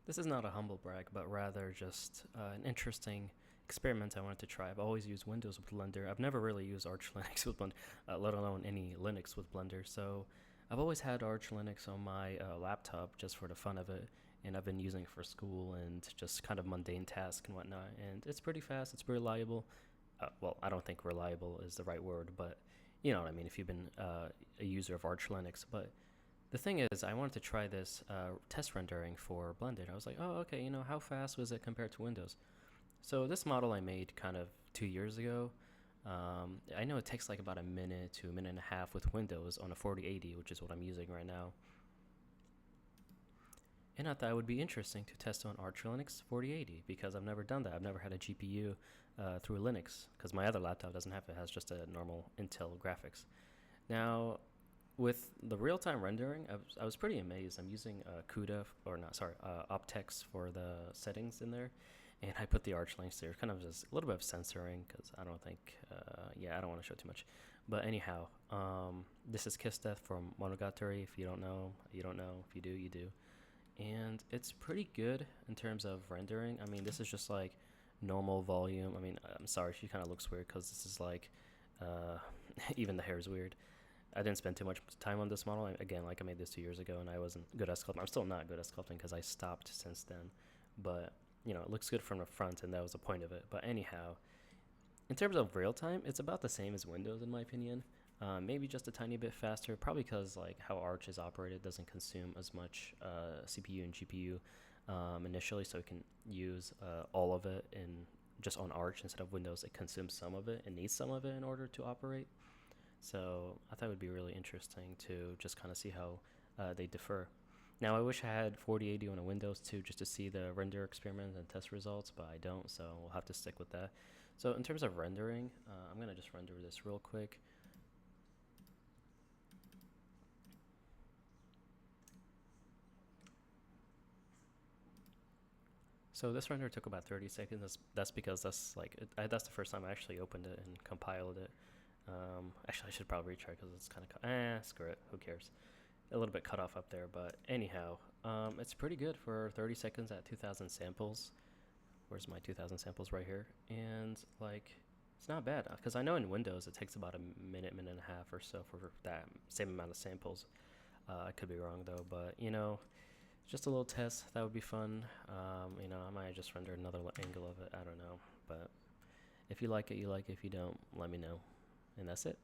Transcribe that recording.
This is not a humble brag, but rather just an interesting experiment I wanted to try. I've always used Windows with Blender. I've never really used Arch Linux with Blender, let alone any Linux with Blender. So I've always had Arch Linux on my laptop just for the fun of it, and I've been using it for school and just kind of mundane tasks and whatnot. And it's pretty fast. It's pretty reliable. Well, I don't think reliable is the right word, but you know what I mean if you've been a user of Arch Linux. But the thing is, I wanted to try this test rendering for Blended. I was like, oh, okay, how fast was it compared to Windows? So this model I made kind of 2 years ago. I know it takes like about a minute to a minute and a half with Windows on a 4080, which is what I'm using right now. And I thought it would be interesting to test on Archlinux 4080 because I've never done that. I've never had a GPU through Linux because my other laptop doesn't have it. It has just a normal Intel graphics. Now, with the real-time rendering, I was pretty amazed. I'm using CUDA, or not, sorry, Optex for the settings in there, and I put the Arch links there, kind of just a little bit of censoring, because I don't think, yeah, I don't want to show too much. But anyhow, this is Kiss Death from Monogatari. If you don't know, you don't know. If you do, you do. And it's pretty good in terms of rendering. I mean, this is just like normal volume. I mean, I'm sorry, she kind of looks weird, because this is like, even the hair is weird. I didn't spend too much time on this model. Again, like I made this 2 years ago, and I wasn't good at sculpting. I'm still not good at sculpting because I stopped since then. But, it looks good from the front, and that was the point of it. But anyhow, in terms of real time, it's about the same as Windows, in my opinion. Maybe just a tiny bit faster, probably because like how Arch is operated doesn't consume as much CPU and GPU initially, so it can use all of it in just on Arch instead of Windows. It consumes some of it and needs some of it in order to operate. So I thought it would be really interesting to just kind of see how they differ. Now I wish I had 4080 on a Windows too, just to see the render experiment and test results, but I don't, so we'll have to stick with that. So in terms of rendering, I'm going to just render this real quick. So this render took about 30 seconds. That's because that's the first time I actually opened it and compiled it. Actually, I should probably retry because it's kind of screw it. Who cares? A little bit cut off up there, but anyhow, it's pretty good for 30 seconds at 2,000 samples. Where's my 2,000 samples right here? And like, it's not bad because I know in Windows it takes about a minute, minute and a half or so for that same amount of samples. I could be wrong though, but just a little test that would be fun. I might just render another angle of it. I don't know, but if you like it, you like it. If you don't, let me know. And that's it.